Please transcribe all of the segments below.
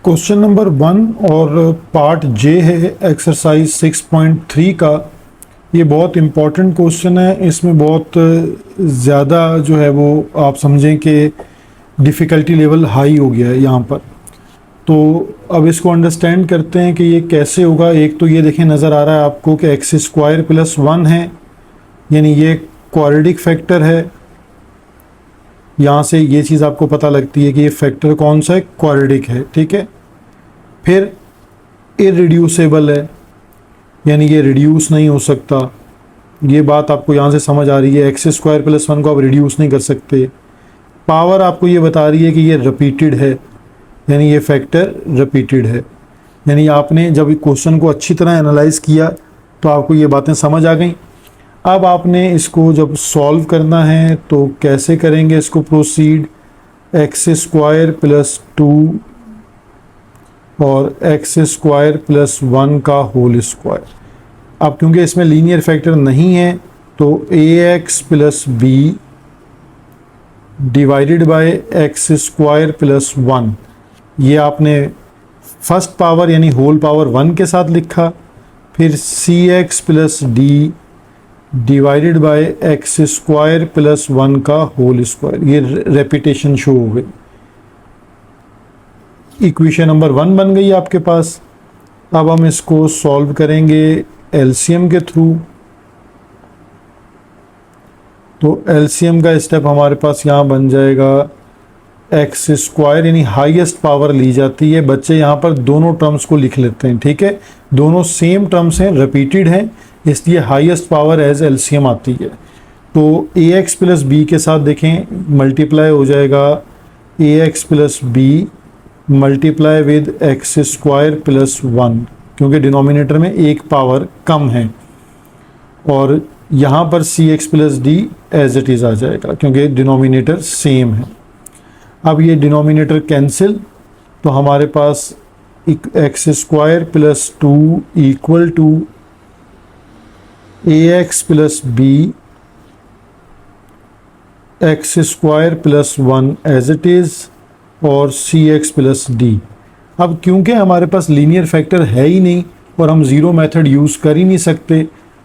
Question number 1 और part जे है exercise 6.3 का। ये बहुत इम्पॉर्टेंट क्वेश्चन है। इसमें बहुत ज़्यादा जो है वो आप समझें कि डिफ़िकल्टी लेवल हाई हो गया है यहाँ पर। तो अब इसको अंडरस्टैंड करते हैं कि ये कैसे होगा। एक तो ये देखें, नज़र आ रहा है आपको कि एक्स स्क्वायर प्लस 1 है, यानी ये क्वाड्रेटिक फैक्टर है। यहाँ से ये चीज़ आपको पता लगती है कि ये फैक्टर कौन सा है, क्वाड्रेटिक है, ठीक है। फिर इररिड्यूसेबल है, यानी ये रिड्यूस नहीं हो सकता। ये बात आपको यहाँ से समझ आ रही है। एक्स स्क्वायर प्लस 1 को आप रिड्यूस नहीं कर सकते। पावर आपको ये बता रही है कि ये रिपीटेड है, यानी ये फैक्टर रिपीटेड है। यानी आपने जब क्वेश्चन को अच्छी तरह एनालाइज किया तो आपको ये बातें समझ आ गई। अब आपने इसको जब सॉल्व करना है तो कैसे करेंगे इसको प्रोसीड। एक्स स्क्वायर प्लस 2 और एक्स स्क्वायर प्लस 1 का होल स्क्वायर। अब क्योंकि इसमें लीनियर फैक्टर नहीं है तो a x plus b divided by x square plus 1, ये आपने फर्स्ट पावर यानी होल पावर 1 के साथ लिखा। फिर c x plus d divided by x square plus 1 का होल स्क्वायर, ये रेपिटेशन शो हो गई। इक्वेशन नंबर 1 बन गई आपके पास। अब हम इसको सॉल्व करेंगे एलसीएम के थ्रू। तो एलसीएम का स्टेप हमारे पास यहाँ बन जाएगा एक्स स्क्वायर, यानी हाईएस्ट पावर ली जाती है। बच्चे यहाँ पर दोनों टर्म्स को लिख लेते हैं, ठीक है। दोनों सेम टर्म्स हैं, रिपीटेड हैं, इसलिए हाईएस्ट पावर एज एलसीएम आती है। तो ए एक्स प्लस बी के साथ देखें मल्टीप्लाई हो जाएगा a x plus b multiply with x square plus 1, क्योंकि डिनोमिनेटर में एक पावर कम है। और यहाँ पर c x plus d as it is आ जाएगा क्योंकि डिनोमिनेटर सेम है। अब ये डिनोमिनेटर कैंसिल, तो हमारे पास x square plus 2 equal to a x plus b x square plus 1 as it is और सी एक्स प्लस डी। अब क्योंकि हमारे पास लीनियर फैक्टर है ही नहीं और हम ज़ीरो मेथड यूज़ कर ही नहीं सकते,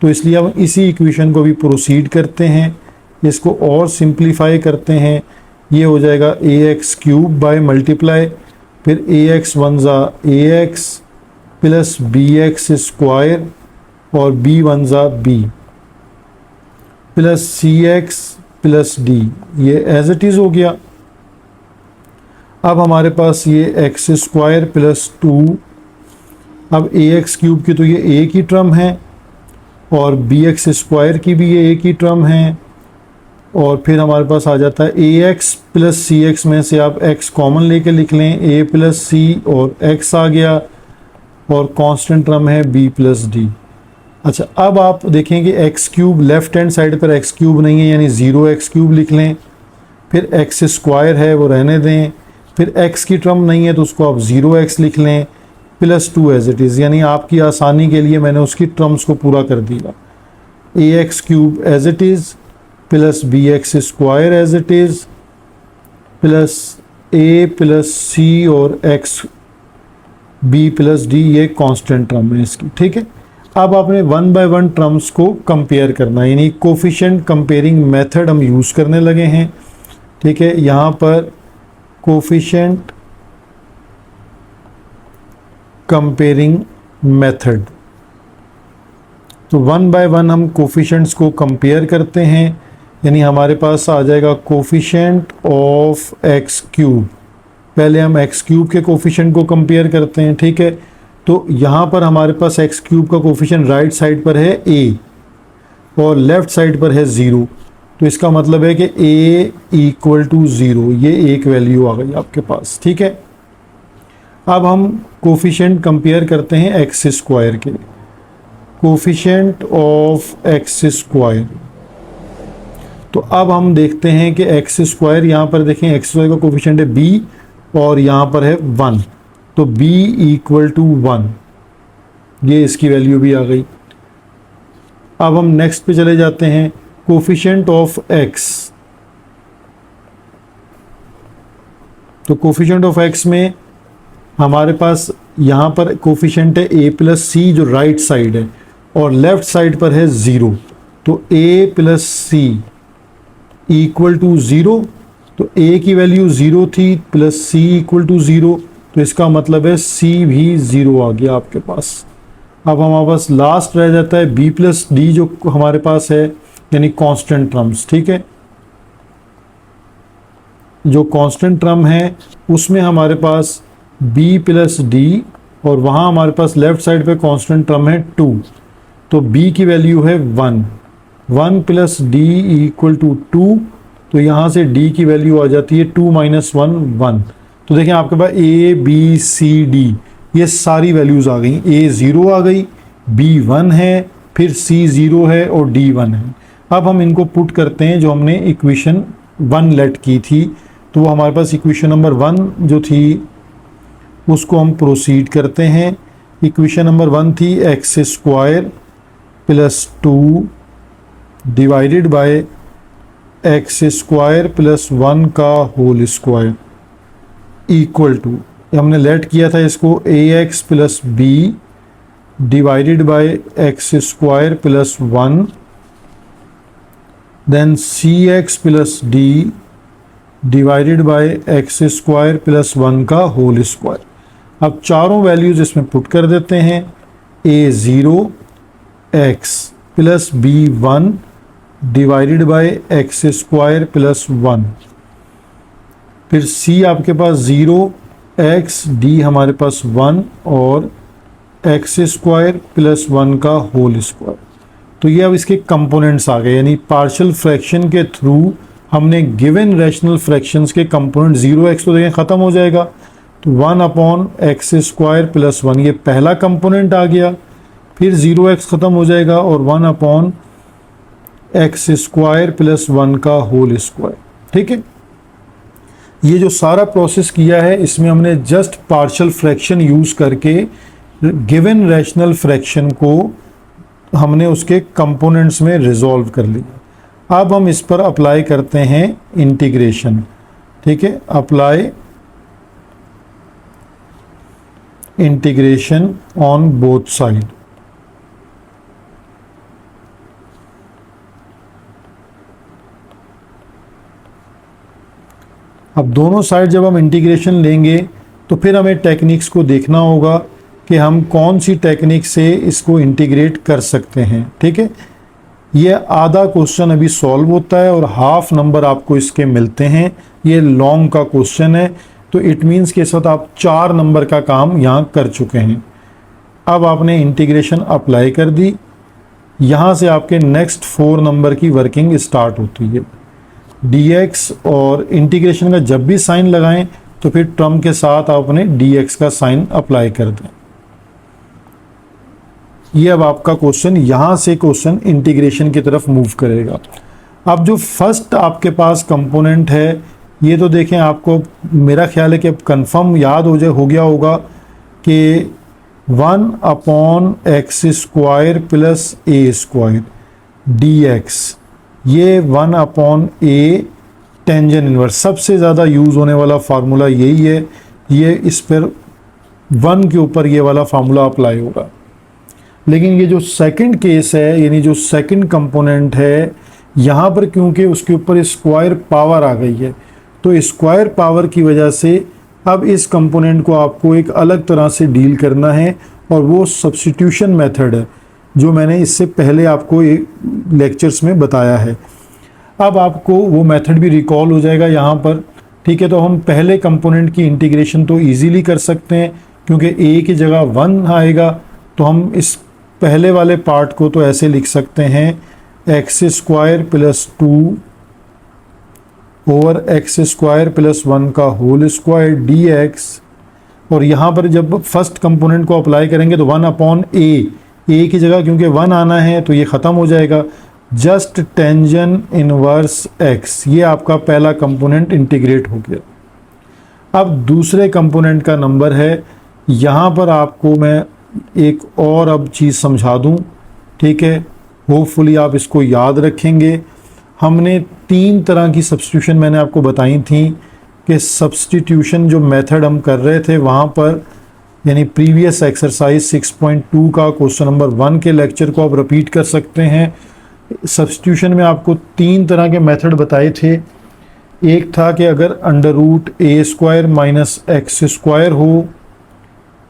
तो इसलिए हम इसी इक्वेशन को भी प्रोसीड करते हैं, इसको और सिंप्लीफाई करते हैं। ये हो जाएगा a x cube by multiply, फिर ए एक्स वन ज़ा a x plus b x square और बी वन ज़ा b plus c x plus d, ये एज इट इज़ हो गया। अब हमारे पास ये एक्स स्क्वायर प्लस 2, अब ए एक्स क्यूब की तो ये एक ही टर्म है और बी एक्स स्क्वायर की भी ये एक ही टर्म है। और फिर हमारे पास आ जाता है ए एक्स प्लस सी एक्स में से आप एक्स कॉमन लेके लिख लें, ए प्लस सी और एक्स आ गया और कांस्टेंट टर्म है बी प्लस डी। अच्छा, अब आप देखेंगे x cube left hand side पर एक्स क्यूब नहीं है, यानी 0 एक्स क्यूब लिख लें। फिर एक्स स्क्वायर है वो रहने दें। फिर x की टर्म नहीं है तो उसको आप 0x लिख लें प्लस 2 एज इट इज़, यानी आपकी आसानी के लिए मैंने उसकी टर्म्स को पूरा कर दिया। A x cube as it is plus b x square as it is plus a plus c और एक्स बी प्लस डी, ये कांस्टेंट टर्म है इसकी, ठीक है। अब आपने 1 बाय 1 टर्म्स को कंपेयर करना है, यानी कोफिशिएंट कंपेयरिंग मेथड हम यूज़ करने लगे हैं, ठीक है। यहाँ पर कोफिशिएंट कंपेयरिंग मेथड, तो 1 बाय 1 हम कोफिशिएंट्स को कंपेयर करते हैं, यानी हमारे पास आ जाएगा कोफिशिएंट ऑफ एक्स क्यूब। पहले हम एक्स क्यूब के कोफिशिएंट को कंपेयर करते हैं, ठीक है। तो यहाँ पर हमारे पास एक्स क्यूब का कोफिशिएंट राइट साइड पर है a और लेफ़्ट साइड पर है 0, तो इसका मतलब है कि a इक्वल टू 0, ये एक वैल्यू आ गई आपके पास, ठीक है। अब हम कोफिशिएंट कंपेयर करते हैं एक्स स्क्वायर के, कोफिशिएंट ऑफ एक्स स्क्वायर। तो अब हम देखते हैं कि एक्स स्क्वायर, यहाँ पर देखें एक्स स्क्वायर का कोफिशिएंट है b और यहाँ पर है 1, तो b इक्वल टू 1, ये इसकी वैल्यू भी आ गई। अब हम नेक्स्ट पे चले जाते हैं, कोफिशिएंट ऑफ एक्स। तो कोफिशिएंट ऑफ एक्स में हमारे पास यहाँ पर कोफिशिएंट है a प्लस सी जो राइट साइड है, और लेफ्ट साइड पर है 0, तो a plus C equal to 0, तो a की वैल्यू 0 थी प्लस c इक्वल टू 0, तो इसका मतलब है c भी 0 आ गया आपके पास। अब हमारे पास लास्ट रह जाता है b प्लस डी जो हमारे पास है, यानी कांस्टेंट टर्म्स। ठीक है, जो कांस्टेंट टर्म है उसमें हमारे पास b प्लस डी, और वहाँ हमारे पास लेफ्ट साइड पे कांस्टेंट टर्म है 2, तो b की वैल्यू है 1 प्लस डी इक्वल टू 2, तो यहाँ से d की वैल्यू आ जाती है 2 माइनस 1 1। तो देखें आपके पास a b c d ये सारी वैल्यूज़ आ गई, a 0 आ गई, b 1 है, फिर c 0 है और d 1 है। अब हम इनको पुट करते हैं जो हमने इक्वेशन 1 लेट की थी, तो वो हमारे पास इक्वेशन नंबर 1 जो थी उसको हम प्रोसीड करते हैं। इक्वेशन नंबर 1 थी x square plus 2 divided by x square plus 1 का होल स्क्वायर इक्वल टू, हमने लेट किया था इसको a x plus b divided by x square plus 1, then c x plus d divided by x square plus 1 का whole square. अब चारों values इसमें put कर देते हैं, a 0 x plus b 1 divided by x square plus 1, फिर c आपके पास 0 x, D हमारे पास 1 और एक्स स्क्वायर प्लस 1 का होल स्क्वायर। तो ये अब इसके कंपोनेंट्स आ गए, यानी पार्शियल फ्रैक्शन के थ्रू हमने गिवन रैशनल फ्रैक्शंस के कंपोनेंट 0x तो देखें ख़त्म हो जाएगा, तो 1 अपॉन एक्स स्क्वायर प्लस 1 ये पहला कंपोनेंट आ गया, फिर 0x ख़त्म हो जाएगा और 1 अपॉन एक्स स्क्वायर प्लस 1 का होल स्क्वायर। ठीक है, ये जो सारा प्रोसेस किया है इसमें हमने जस्ट पार्शियल फ्रैक्शन यूज़ करके गिवन रैशनल फ्रैक्शन को हमने उसके कंपोनेंट्स में रिजॉल्व कर लिया। अब हम इस पर अप्लाई करते हैं इंटीग्रेशन। ठीक है, apply integration on both side. अब दोनों साइड जब हम इंटीग्रेशन लेंगे तो फिर हमें टेक्निक्स को देखना होगा कि हम कौन सी टेक्निक से इसको इंटीग्रेट कर सकते हैं। ठीक है, ये आधा क्वेश्चन अभी सॉल्व होता है और हाफ नंबर आपको इसके मिलते हैं। ये लॉन्ग का क्वेश्चन है, तो इट मीन्स के साथ आप 4 नंबर का काम यहाँ कर चुके हैं। अब आपने इंटीग्रेशन अप्लाई कर दी, यहाँ से आपके नेक्स्ट 4 नंबर की वर्किंग स्टार्ट होती है। dx और इंटीग्रेशन का जब भी साइन लगाएं तो फिर टर्म के साथ आप अपने dx का साइन अप्लाई कर दें। ये अब आपका क्वेश्चन यहाँ से क्वेश्चन इंटीग्रेशन की तरफ मूव करेगा। अब जो फर्स्ट आपके पास कंपोनेंट है ये तो देखें, आपको मेरा ख्याल है कि अब कंफर्म याद हो गया होगा कि 1 upon x square plus a square dx, ये 1 अपॉन ए टेंजेंट इनवर्स, सबसे ज़्यादा यूज़ होने वाला फार्मूला यही है। ये इस पर 1 के ऊपर ये वाला फार्मूला अप्लाई होगा। लेकिन ये जो सेकंड केस है, यानी जो सेकंड कंपोनेंट है, यहाँ पर क्योंकि उसके ऊपर स्क्वायर पावर आ गई है, तो स्क्वायर पावर की वजह से अब इस कंपोनेंट को आपको एक अलग तरह से डील करना है, और वो सब्स्टिट्यूशन मेथड है जो मैंने इससे पहले आपको एक लेक्चर्स में बताया है। अब आपको वो मेथड भी रिकॉल हो जाएगा यहाँ पर। ठीक है, तो हम पहले कंपोनेंट की इंटीग्रेशन तो इजीली कर सकते हैं, क्योंकि a की जगह 1 आएगा, तो हम इस पहले वाले पार्ट को तो ऐसे लिख सकते हैं x square plus 2 over x square plus 1 का होल स्क्वायर dx, और यहाँ पर जब फर्स्ट कंपोनेंट को अप्लाई करेंगे तो 1 अपॉन ए की जगह क्योंकि 1 आना है तो ये ख़त्म हो जाएगा, जस्ट टेंजेंट इनवर्स x। ये आपका पहला कंपोनेंट इंटीग्रेट हो गया। अब दूसरे कंपोनेंट का नंबर है, यहाँ पर आपको मैं एक और अब चीज़ समझा दूँ। ठीक है, होपफुली आप इसको याद रखेंगे। हमने 3 तरह की सब्स्टिट्यूशन मैंने आपको बताई थी। कि सब्सटीट्यूशन जो मेथड हम कर रहे थे वहाँ पर, यानी प्रीवियस एक्सरसाइज 6.2 का क्वेश्चन नंबर 1 के लेक्चर को आप रिपीट कर सकते हैं। सब्सटीट्यूशन में आपको 3 तरह के मेथड बताए थे। एक था कि अगर under root a square minus x square हो,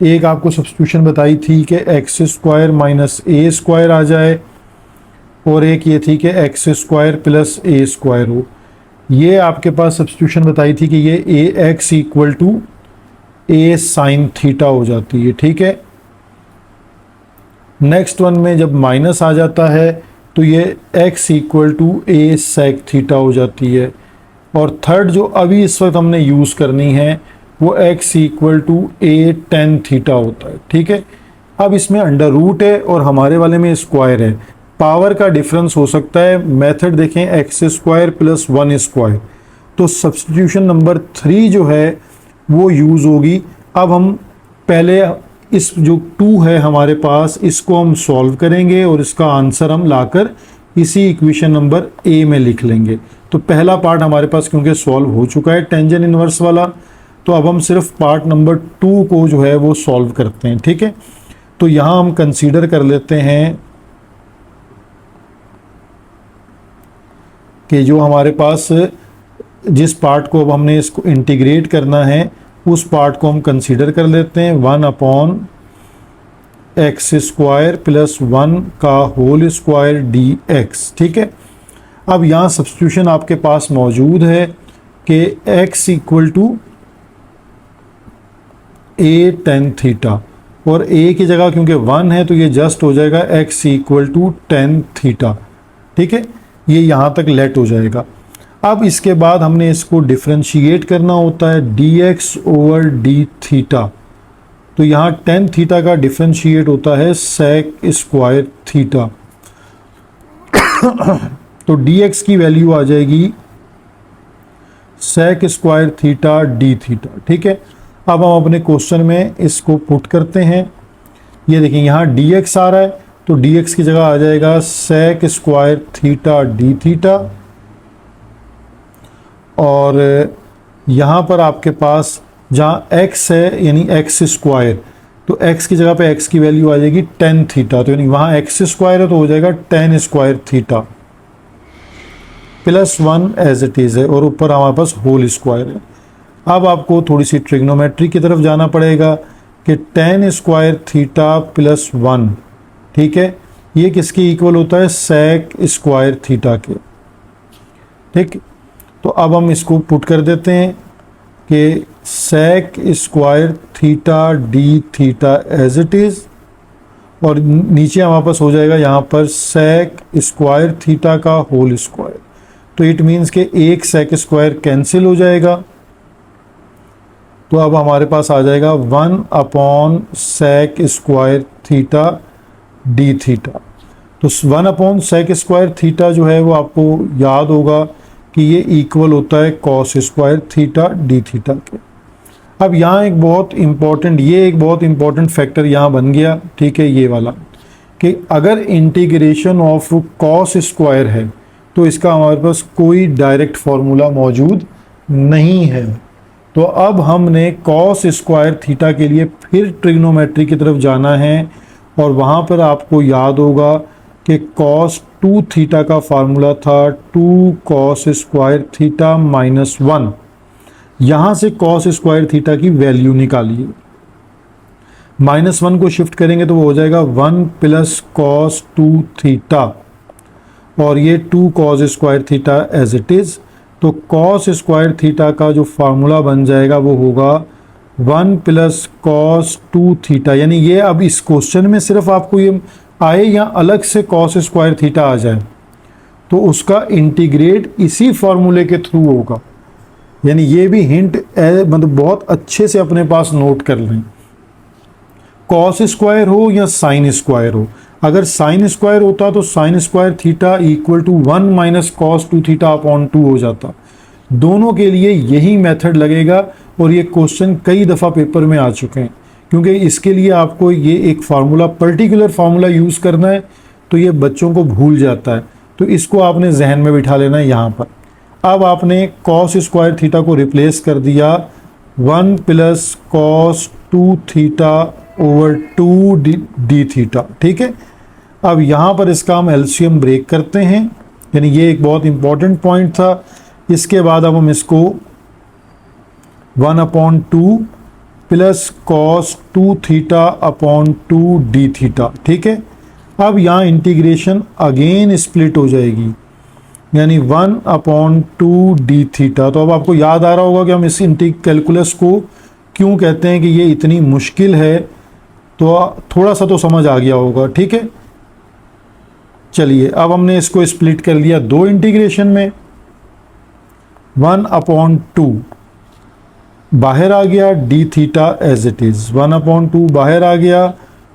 एक आपको सब्सटीट्यूशन बताई थी कि x square minus a square आ जाए, और एक ये थी कि x square plus a square हो। ये आपके पास सब्सटीट्यूशन बताई थी कि ये a x equal to a sine theta हो जाती है, ठीक है। नेक्स्ट वन में जब माइनस आ जाता है तो ये x equal to a sec theta हो जाती है। और थर्ड जो अभी इस वक्त हमने यूज़ करनी है वो x equal to a tan theta होता है, ठीक है। अब इसमें अंडर रूट है और हमारे वाले में स्क्वायर है, पावर का डिफरेंस हो सकता है। मेथड देखें, एक्स स्क्वायर प्लस 1 स्क्वायर, तो सब्सटीट्यूशन नंबर 3 जो है वो यूज़ होगी। अब हम पहले इस जो 2 है हमारे पास, इसको हम सॉल्व करेंगे और इसका आंसर हम लाकर इसी इक्वेशन नंबर ए में लिख लेंगे। तो पहला पार्ट हमारे पास क्योंकि सॉल्व हो चुका है टेंजेंट इनवर्स वाला, तो अब हम सिर्फ पार्ट नंबर 2 को जो है वो सॉल्व करते हैं, ठीक है। तो यहाँ हम कंसीडर कर लेते हैं कि जो हमारे पास जिस पार्ट को अब हमने इसको इंटीग्रेट करना है उस पार्ट को हम कंसीडर कर लेते हैं 1 अपॉन एक्स स्क्वायर प्लस 1 का होल स्क्वायर डी एक्स, ठीक है। अब यहाँ सब्सटीट्यूशन आपके पास मौजूद है कि x equal to a tan theta, और a की जगह क्योंकि 1 है तो ये जस्ट हो जाएगा x equal to tan theta, ठीक है। ये यहाँ तक लेट हो जाएगा। अब इसके बाद हमने इसको डिफ्रेंशिएट करना होता है dx ओवर डी थीटा। तो यहाँ टेन थीटा का डिफ्रेंशिएट होता है सेक स्क्वायर थीटा। तो dx की वैल्यू आ जाएगी sec square theta d theta, ठीक है। अब हम अपने क्वेश्चन में इसको पुट करते हैं। ये देखिए यहाँ dx आ रहा है तो dx की जगह आ जाएगा sec square theta d theta, और यहाँ पर आपके पास जहाँ x है यानी एक्स स्क्वायर, तो x की जगह पे x की वैल्यू आ जाएगी टेन थीटा, तो यानी वहाँ एक्स स्क्वायर है तो हो जाएगा tan square theta plus 1 as it is है, और ऊपर हमारे पास होल स्क्वायर है। अब आपको थोड़ी सी ट्रिग्नोमेट्री की तरफ जाना पड़ेगा कि टेन स्क्वायर थीटा प्लस 1, ठीक है, ये किसके इक्वल होता है, सेक स्क्वायर थीटा के, ठीक। तो अब हम इसको पुट कर देते हैं कि sec square theta d theta as it is, और नीचे हमारे पास हो जाएगा यहाँ पर सेक स्क्वायर थीटा का होल स्क्वायर। तो इट मीन्स कि एक सेक स्क्वायर कैंसिल हो जाएगा, तो अब हमारे पास आ जाएगा 1 upon sec square theta d theta. तो 1 अपॉन सेक स्क्वायर थीटा जो है वो आपको याद होगा कि ये इक्वल होता है cos square theta d theta के। अब यहाँ एक बहुत इम्पॉर्टेंट फैक्टर यहाँ बन गया, ठीक है, ये वाला कि अगर इंटीग्रेशन ऑफ कॉस स्क्वायर है तो इसका हमारे पास कोई डायरेक्ट फार्मूला मौजूद नहीं है। तो अब हमने कॉस स्क्वायर थीटा के लिए फिर ट्रिग्नोमेट्री की तरफ जाना है, और वहाँ पर आपको याद होगा कि कॉस 2 थीटा का फार्मूला था 2 कॉस स्क्वायर थीटा माइनस 1। यहाँ से कॉस स्क्वायर थीटा की वैल्यू निकालिए, -1 को शिफ्ट करेंगे तो वो हो जाएगा 1 प्लस कॉस 2 थीटा, और ये 2 cos square theta as it is. तो कॉस स्क्वायर थीटा का जो फार्मूला बन जाएगा वो होगा 1 प्लस कॉस 2 थीटा, यानी ये अब इस क्वेश्चन में सिर्फ आपको ये आए या अलग से कॉस स्क्वायर थीटा आ जाए तो उसका इंटीग्रेट इसी फार्मूले के थ्रू होगा। यानी ये भी हिंट मतलब बहुत अच्छे से अपने पास नोट कर लें, कॉस स्क्वायर हो या साइन स्क्वायर हो। अगर साइन स्क्वायर होता तो sine square theta equal to 1 minus cos 2 theta upon 2 हो जाता। दोनों के लिए यही मेथड लगेगा, और ये क्वेश्चन कई दफ़ा पेपर में आ चुके हैं, क्योंकि इसके लिए आपको ये एक फार्मूला पर्टिकुलर फार्मूला यूज़ करना है तो ये बच्चों को भूल जाता है, तो इसको आपने जहन में बिठा लेना है यहाँ पर। अब आपने कॉस स्क्वायर थीटा को रिप्लेस कर दिया 1 plus cos 2 theta over 2 D theta, ठीक है। अब यहाँ पर इसका हम एलसीएम ब्रेक करते हैं, यानी ये एक बहुत इंपॉर्टेंट पॉइंट था। इसके बाद अब हम इसको 1/2 plus cos 2 theta upon 2 D theta, ठीक है। अब यहाँ इंटीग्रेशन अगेन स्प्लिट हो जाएगी, यानी 1/2 डी थीटा। तो अब आपको याद आ रहा होगा कि हम इस कैलकुलस को क्यों कहते हैं कि ये इतनी मुश्किल है, तो थोड़ा सा तो समझ आ गया होगा, ठीक है। चलिए अब हमने इसको स्प्लिट कर लिया दो इंटीग्रेशन में, 1/2 बाहर आ गया, d theta as it is 1/2 बाहर आ गया,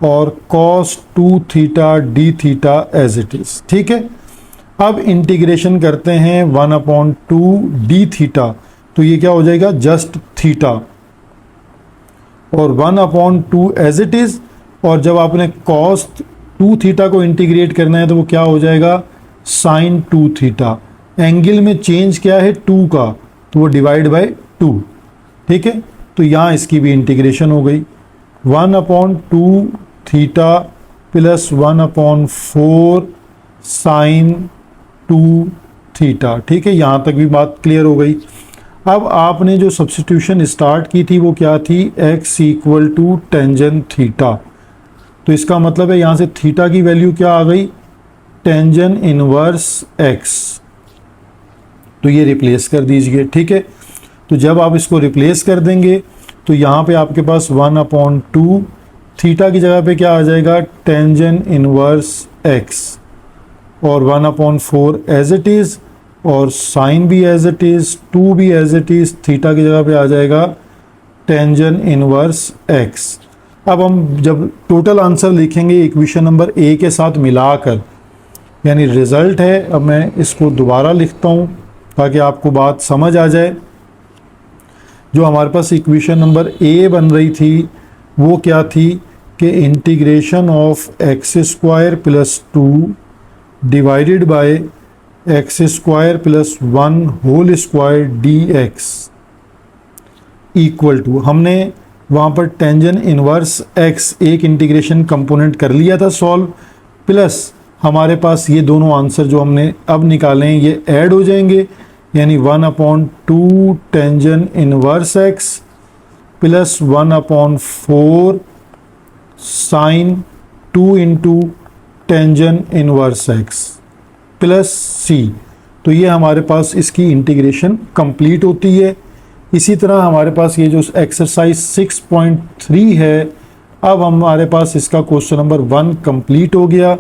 और cos 2 थीटा d theta as it is, ठीक है। अब इंटीग्रेशन करते हैं 1/2 डी थीटा, तो ये क्या हो जाएगा, जस्ट थीटा, और 1/2 एज इट इज। और जब आपने cos 2 थीटा को इंटीग्रेट करना है तो वो क्या हो जाएगा, sin 2 थीटा। एंगल में चेंज क्या है, 2 का, तो वो डिवाइड बाय 2, ठीक है। तो यहाँ इसकी भी इंटीग्रेशन हो गई, 1/2 थीटा प्लस 1/4 sin 2 थीटा, ठीक है। यहाँ तक भी बात क्लियर हो गई। अब आपने जो सब्स्टिट्यूशन स्टार्ट की थी वो क्या थी, x equal to tangent theta. तो इसका मतलब है यहाँ से थीटा की वैल्यू क्या आ गई, टेंजेंट इनवर्स x। तो ये रिप्लेस कर दीजिए, ठीक है। तो जब आप इसको रिप्लेस कर देंगे तो यहाँ पे आपके पास 1/2 थीटा की जगह पे क्या आ जाएगा, टेंजेंट इनवर्स x, और 1/4 एज इट इज़, और साइन भी एज इट इज़, 2 भी एज इट इज़, थीटा की जगह पे आ जाएगा टेंजेंट इनवर्स x। अब हम जब टोटल आंसर लिखेंगे इक्वेशन नंबर ए के साथ मिलाकर, यानी रिज़ल्ट है, अब मैं इसको दोबारा लिखता हूँ ताकि आपको बात समझ आ जाए। जो हमारे पास इक्वेशन नंबर ए बन रही थी वो क्या थी कि integration of x square plus 2 divided by x square plus 1 whole square d x equal to, हमने वहाँ पर टेंजेंट इनवर्स एक्स एक इंटीग्रेशन कंपोनेंट कर लिया था सॉल्व, प्लस हमारे पास ये दोनों आंसर जो हमने अब निकाले हैं ये ऐड हो जाएंगे, यानी 1/2 tangent inverse x plus 1/4 sine 2 into tangent inverse x plus c. तो ये हमारे पास इसकी इंटीग्रेशन कंप्लीट होती है। इसी तरह हमारे पास ये जो एक्सरसाइज 6.3 है, अब हमारे पास इसका क्वेश्चन नंबर 1 कंप्लीट हो गया।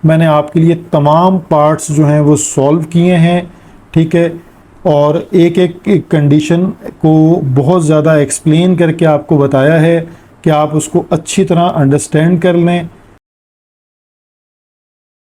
मैंने आपके लिए तमाम पार्ट्स जो हैं वो सॉल्व किए हैं, ठीक है, और एक एक कंडीशन को बहुत ज़्यादा एक्सप्लेन करके आपको बताया है कि आप उसको अच्छी तरह अंडरस्टैंड कर लें।